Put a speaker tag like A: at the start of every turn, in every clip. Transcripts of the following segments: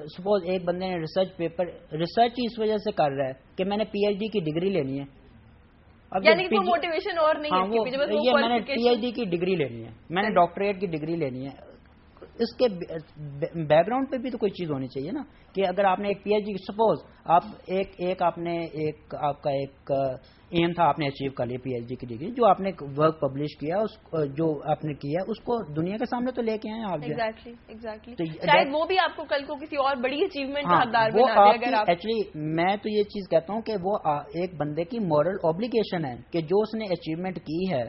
A: Suppose ایک بندے نے ریسرچ ہی اس وجہ سے کر رہا ہے کہ میں نے پی ایچ ڈی کی ڈگری لینی ہے.
B: اب یعنی کوئی موٹیویشن اور نہیں ہے,
A: یہ میں نے پی ایچ ڈی کی ڈگری لینی ہے, میں نے ڈاکٹریٹ کی ڈگری لینی ہے. اس کے بیک گراؤنڈ پہ بھی تو کوئی چیز ہونی چاہیے نا, کہ اگر آپ نے ایک پی ایچ ڈی, سپوز آپ آپ کا ایک ایم تھا, آپ نے اچیو کر لیا پی ایچ ڈی کی ڈگری, جو آپ نے ورک پبلش کیا, جو آپ نے کیا اس کو دنیا کے سامنے تو لے کے آئے آپ.
B: ایگزیکٹلی شاید وہ بھی آپ کو کل کو کسی اور بڑی اچیومنٹ کا حقدار بنا دے. اگر
A: ایکچولی میں تو یہ چیز کہتا ہوں کہ وہ ایک بندے کی مورل اوبلیگیشن ہے کہ جو اس نے اچیومنٹ کی ہے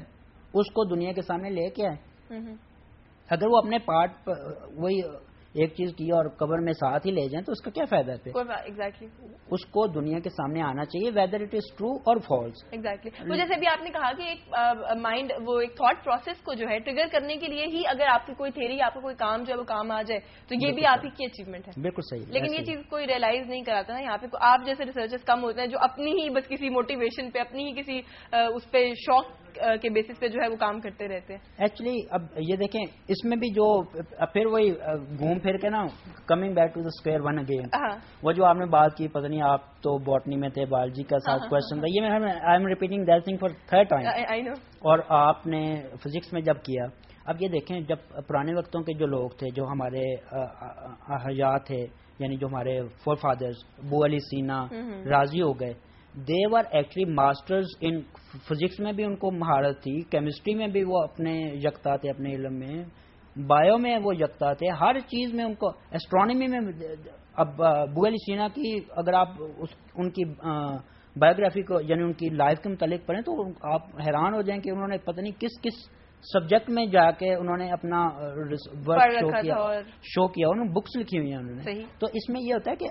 A: اس کو دنیا کے سامنے لے کے آئے. اگر وہ اپنے پارٹ وہی ایک چیز کی اور قبر میں ساتھ ہی لے جائیں تو اس کا کیا فائدہ ہے؟
B: ایگزیکٹلی
A: اس کو دنیا کے سامنے آنا چاہیے, ویدر اٹ از ٹرو اور فالس.
B: ایگزیکٹلی. تو جیسے بھی آپ نے کہا کہ ایک مائنڈ, وہ ایک تھاٹ پروسیس کو جو ہے ٹریگر کرنے کے لیے ہی اگر آپ کی کوئی تھیوری, آپ کا کوئی کام جو ہے وہ کام آ جائے تو یہ بھی آپ ہی کی اچیومنٹ ہے.
A: بالکل صحیح.
B: لیکن یہ چیز کوئی ریئلائز نہیں کراتا نا یہاں پہ. آپ جیسے ریسرچرز کم ہوتے ہیں جو اپنی ہی بس کسی موٹیویشن پہ, اپنی ہی کسی اس پہ شوق کے بیسس پہ جو ہے وہ کام کرتے رہتے ہیں.
A: ایکچولی اب یہ دیکھیں اس میں بھی جو پھر وہی گھوم پھر کے نا coming back to the square one again, وہ جو آپ نے بات کی, پتہ نہیں آپ تو باٹنی میں تھے, بایولوجی کا ساتھ کوشچن تھا, یہ I am repeating that thing for third time, اور آپ نے فزکس میں جب کیا. اب یہ دیکھیں جب پرانے وقتوں کے جو لوگ تھے, جو ہمارے حیات تھے, یعنی جو ہمارے فور فادرز, ابو علی سینا, راضی ہو گئے, they were actually masters in physics میں بھی ان کو مہارت تھی, کیمسٹری میں بھی وہ اپنے یکتا تھے, اپنے علم میں, بایو میں وہ یکتا تھے, ہر چیز میں ان کو, اسٹرانومی میں. اب ابو علی سینا کی اگر آپ ان کی بایوگرافی کو یعنی ان کی لائف کے متعلق پڑھیں تو آپ حیران ہو جائیں کہ انہوں نے پتہ نہیں کس کس سبجیکٹ میں جا کے انہوں نے اپنا ورک شو کیا, انہوں نے بکس لکھی ہوئی ہیں انہوں نے. تو اس میں یہ ہوتا ہے کہ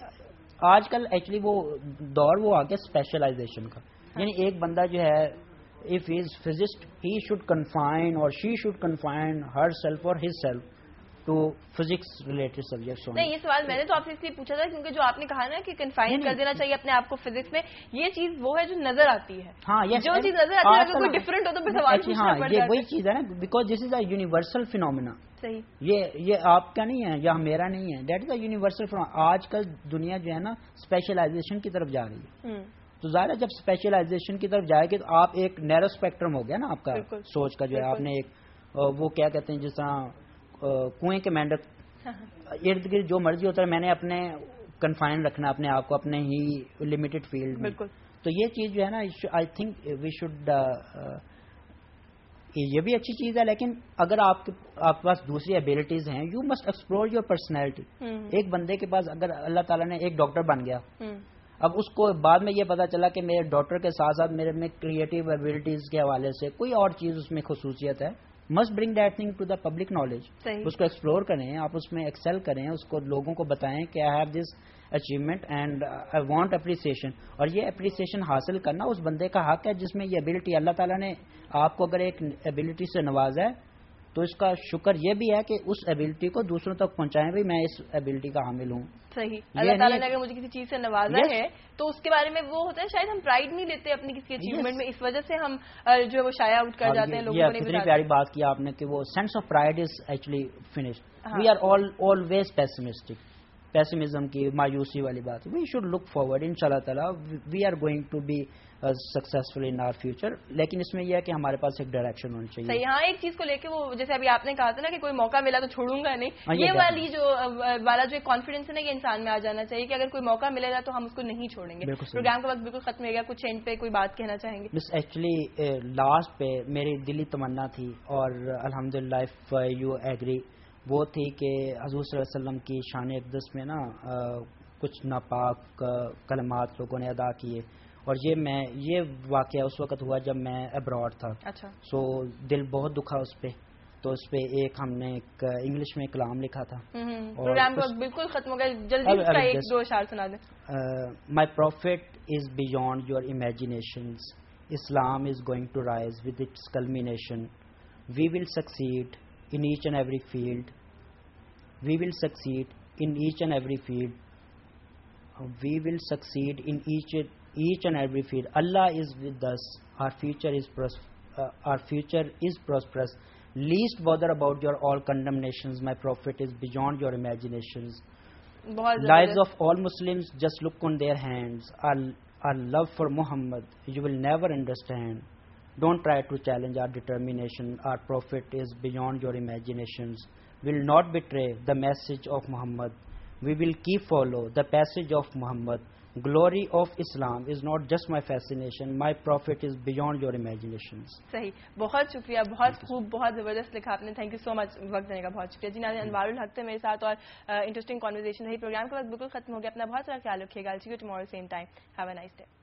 A: آج کل ایکچولی وہ دور وہ آ گیا اسپیشلائزیشن کا, یعنی ایک بندہ جو ہے if he is physicist he should confine or she should confine herself or his self to physics related subjects only.
B: نہیں, یہ سوال میں نے تو آپ سے اس لیے پوچھا تھا کیونکہ جو آپ نے کہا نا کہ کنفائن کر دینا چاہیے اپنے آپ کو فزکس میں, یہ چیز وہ ہے جو نظر آتی ہے.
A: ہاں,
B: جو چیز نظر آتی ہے اگر کوئی ڈفرینٹ ہو تو پھر سوال پوچھنا پڑتا ہے.
A: یہ وہی چیز ہے نا, because this is a universal phenomena.
B: صحیح,
A: یہ آپ کا نہیں ہے یا میرا نہیں ہے, that is a universal phenomena. آج کل دنیا جو ہے نا اسپیشلائزیشن کی طرف جا رہی ہے, تو ظاہر ہے جب اسپیشلائزیشن کی طرف جائے گی تو آپ ایک نیرو اسپیکٹرم ہو گیا نا آپ کا سوچ کا, جو ہے آپ نے ایک وہ کیا کہتے ہیں جس طرح کنویں کے مینڈک ارد گرد جو مرضی ہوتا ہے, میں نے اپنے کنفائن رکھنا اپنے آپ کو اپنے ہی لمیٹڈ فیلڈ میں. تو یہ چیز جو ہے نا آئی تھنک وی شوڈ, یہ بھی اچھی چیز ہے, لیکن اگر آپ کے پاس دوسری ایبلٹیز ہیں, you must explore your personality. ایک بندے کے پاس اگر اللہ تعالیٰ نے ایک ڈاکٹر بن گیا, اب اس کو بعد میں یہ پتا چلا کہ میرے ڈاکٹر کے ساتھ ساتھ میرے میں کریٹو ایبلٹیز کے حوالے سے کوئی اور چیز اس میں خصوصیت ہے, must bring that thing to the public knowledge. اس کو ایکسپلور کریں, آپ اس میں ایکسل کریں, اس کو لوگوں کو بتائیں کہ I have this achievement and I want appreciation. اور یہ اپریسیشن حاصل کرنا اس بندے کا حق ہے جس میں یہ ایبلٹی اللہ تعالیٰ نے آپ کو اگر ایک ایبلٹی سے نوازا ہے تو اس کا شکر یہ بھی ہے کہ اس ایبلٹی کو دوسروں تک پہنچائیں, بھی میں اس ایبلٹی کا حامل ہوں.
B: صحیح, اللہ تعالیٰ نے اگر مجھے کسی چیز سے نوازا ہے تو اس کے بارے میں وہ ہوتا ہے, شاید ہم پرائڈ نہیں لیتے اپنی کسی اچیومنٹ میں, اس وجہ سے ہم جو ہے وہ شائع آؤٹ کر جاتے ہیں. لوگوں کو نہیں
A: کتنی پیاری بات کی آپ نے کہ وہ sense of pride is actually finished. We are always pessimistic, pessimism کی مایوسی والی بات. وی شوڈ لک فارورڈ, ان شاء اللہ تعالیٰ we are going to be successful in our future. لیکن اس میں یہ ہے کہ ہمارے پاس ایک ڈائریکشن ہونی چاہیے.
B: صحیح. ہاں, ایک چیز کو لے کے وہ جیسے ابھی آپ نے کہا تھا نا کہ کوئی موقع ملا تو چھوڑوں گا نہیں, یہ والی جو کانفیڈینس ہے نا یہ انسان میں آ جانا چاہیے کہ اگر کوئی موقع ملے گا تو ہم اس کو نہیں چھوڑیں گے. پروگرام کا وقت بالکل ختم ہو گیا, کچھ اینڈ پہ کوئی بات کہنا چاہیں گے؟
A: بس ایکچولی لاسٹ پہ میری دلی تمنا تھی, اور الحمدللہ اف یو ایگری, وہ تھی کہ حضور صلی اللہ علیہ وسلم کی شان اقدس میں نا کچھ ناپاک کلمات لوگوں نے ادا کیے, اور یہ واقعہ اس وقت ہوا جب میں ابراڈ تھا.
B: اچھا.
A: سو دل بہت دکھا اس پہ, تو اس پہ ایک ہم نے ایک انگلش میں کلام لکھا تھا.
B: پروگرام کا بالکل ختم ہو گیا, جلدی اس کا ایک دو اشعار سنا دیں.
A: My prophet is beyond your imaginations, Islam is going to rise with its culmination, we will succeed in each and every field. We will succeed in each and every field. We will succeed in each and every field. Allah is with us. Our future is prosperous. Least bother about your all condemnations. My prophet is beyond your imaginations. lives of all Muslims just look on their hands. Our love for Muhammad you will never understand. Don't try to challenge our determination. Our prophet is beyond your imaginations. Will not betray the message of Muhammad. We will keep follow the passage of Muhammad. Glory of Islam is not just my fascination. My prophet is beyond your imaginations.
B: صحیح, بہت شکریہ, بہت خوب, بہت زبردست لکھا آپ نے. تھینک یو سو مچ وقت دینے کا, بہت شکریہ جی. ناظرین, انوار الحق تھے میرے ساتھ اور انٹرسٹنگ کانورسیشن رہی. پروگرام کا وقت بالکل ختم ہو گیا. اپنا بہت سارا خیال رکھیے گا. See you tomorrow same time. Have a nice day.